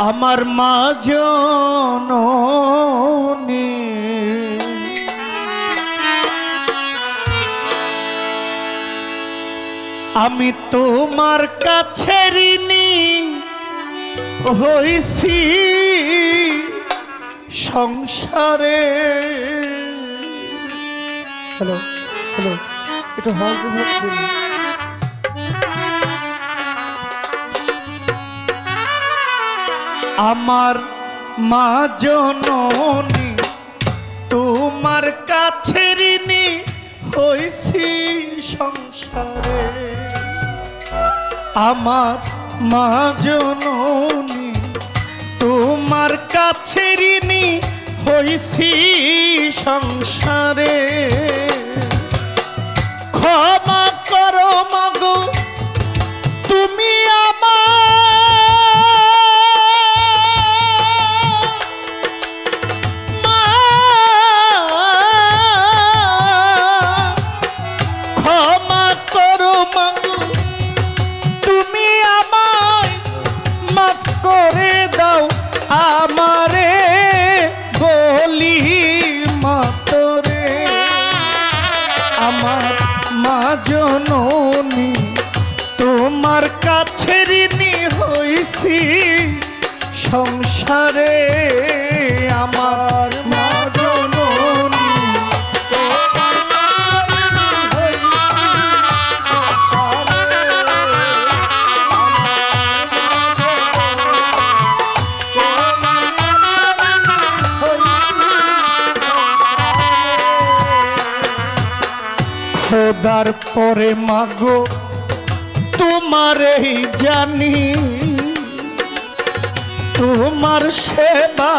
আমার মা জননী আমি তোমার কাছে ঋণী হইছি সংসারে। হ্যালো হ্যালো, এটা হয় আমার মা জননী তোমার কাছে ঋণী হইছি সংসারে। আমার মা জননী তোমার কাছে ঋণী হইছি সংসারে। ক্ষমা করো মাগো তুমি আমারে বলি মাতরে। আমার মা জননী তোমার কাছে ঋণী হইছি সংসারে। আমার মা জননী খোদার পরে মাগো তোমারই জানি। তোমার সেবা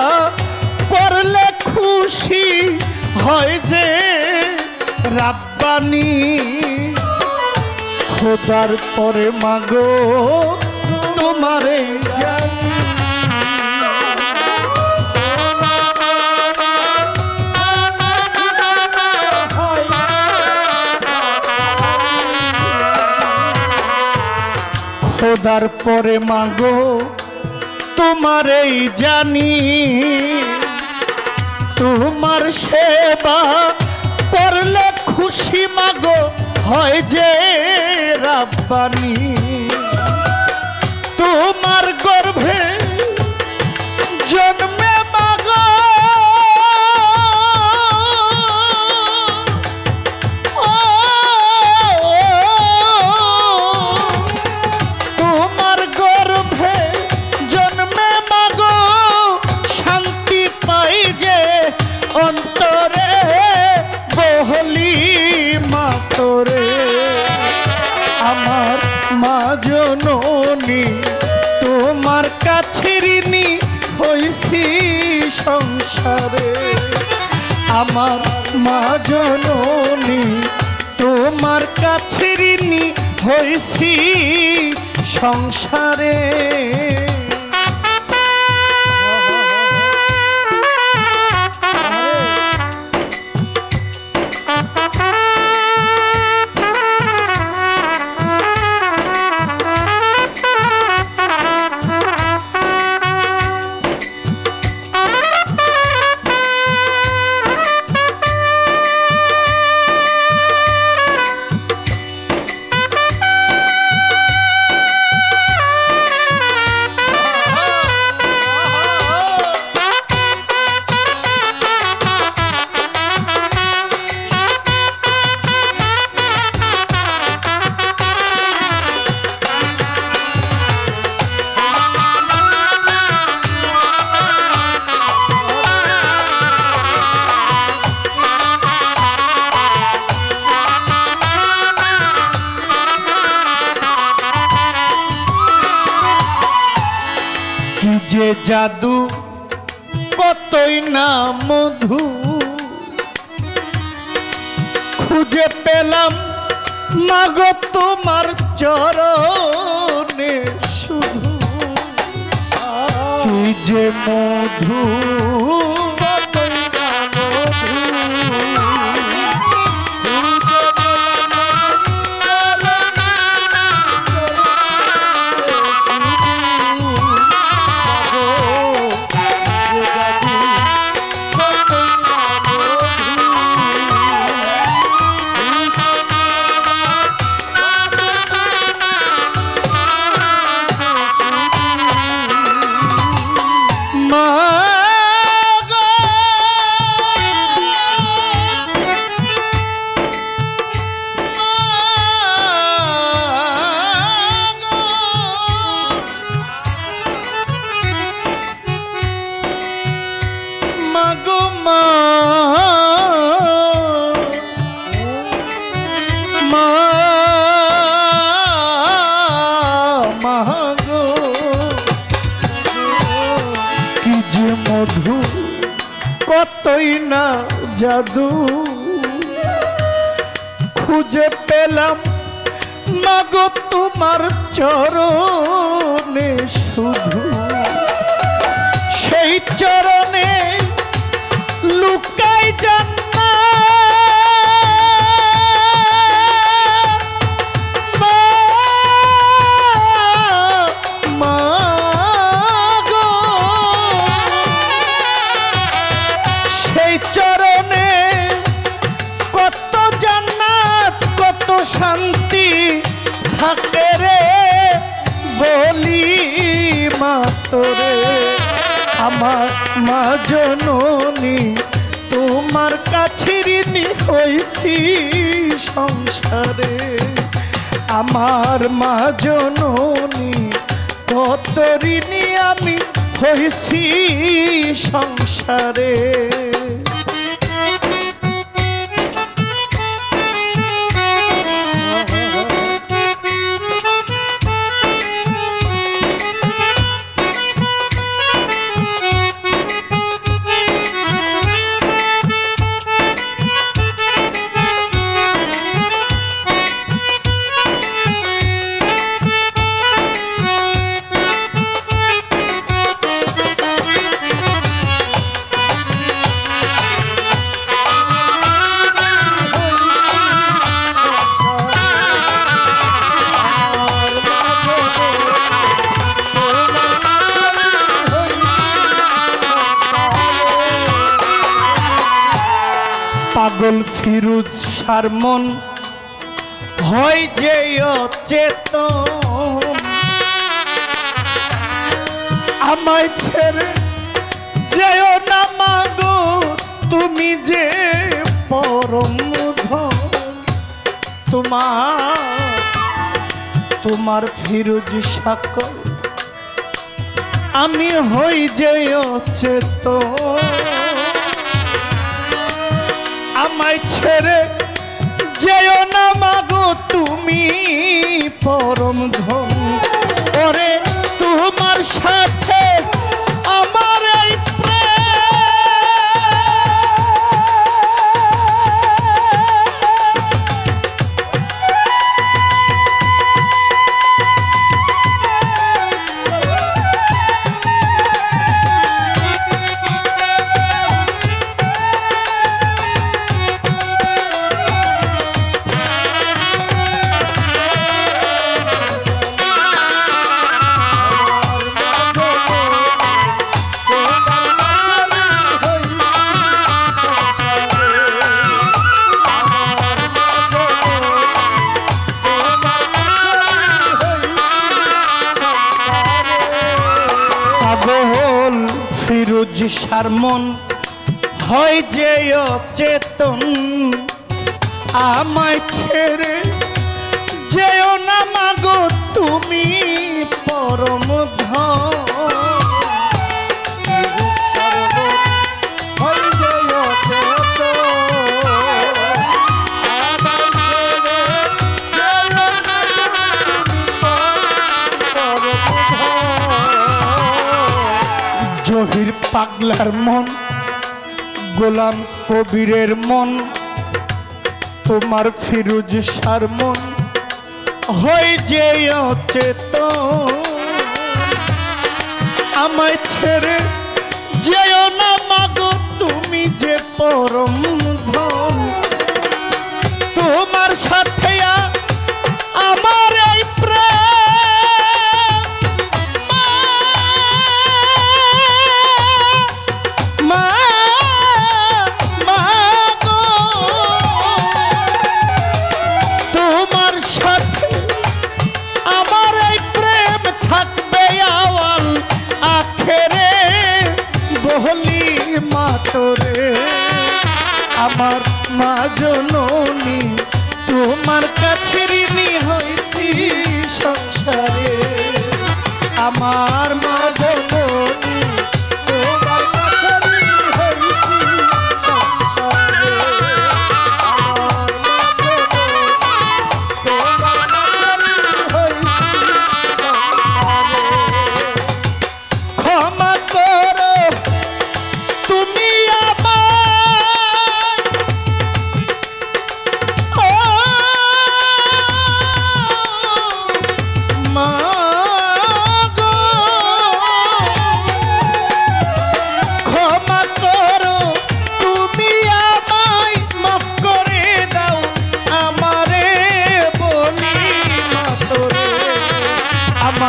করলে খুশি হয় যে রাব্বানি। খোদার পরে মাগো তোমারই জানি। খোদার পরে মাগো তোমারই জানি। তোমার সেবা করলে খুশি মাগো হয় যে রাব্বানি। তোমার গর্ভে জন্মে মাগো অন্তরে বহলি মাতরে। আমার মা জননী তোমার কাছে ঋণী হইছি সংসারে। আমার মা জননী তোমার কাছে ঋণী হইছি সংসারে। যে জাদু কতই না মধু খুঁজে পেলাম মাগো তোমার চরণে শুধু। তুই যে মধু কতই না মধু জাদু খুঁজে পেলাম মাগো তোমার চরণে শুধু সেই চরণে লুকাই জান্নাত মা গো সেই চরণে কত জান্নাত কত শান্তি থাকে রে বলি মা তোরে আমার মা জননী তোমার কাছে ঋণী হইছি সংসারে আমার মা জননী কত ঋণী আমি হইছি সংসারে পাগল ফিরুজ সারমন হয় যে অচেতন আমায় ছেড়ে যেও না মাগো তুমি যে পরম ধন তোমার ফিরুজ সকল আমি হই যে অচেতন আমায় ছেড়ে যেও না মাগো তুমি পরম ধন ওরে তোমার সাথে আমার এই ফিরুজ সারমন হয় যে অচেতন আমায় ছেড়ে যেও না মাগো তুমি পরম ধন জহির পাগলার মন গোলাম কবিরের মন তোমার ফিরুজ সারমন হয় যে অচেতন আমায় ছেড়ে যেও না মাগো তুমি যে পরম ধন তোমার সাথে আমার এই আমার মা জননী তোমার কাছে ঋণী হইছি সংসারে আমার মা জননী তোমার কাছে ঋণী হইছি সংসারে আমার মা জননী তোমার কাছে ঋণী হইছি সংসারে ক্ষমা করো তুমি আমায়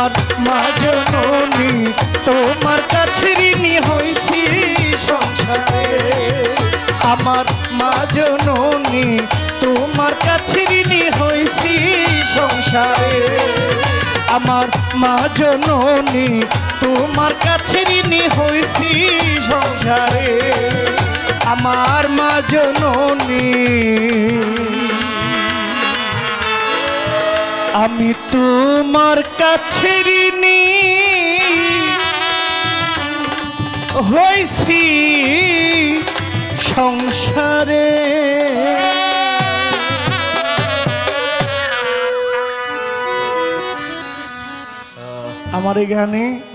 আমার মা জননী তোমার কাছে ঋণী হইছি সংসারে আমার মা জননী তোমার কাছে ঋণী হইছি সংসারে আমার মা জননী তোমার কাছে ঋণী হইছি সংসারে আমার মা জননী আমি তোমার কাছে ঋণী হইছি সংসারে। আমার এই গানে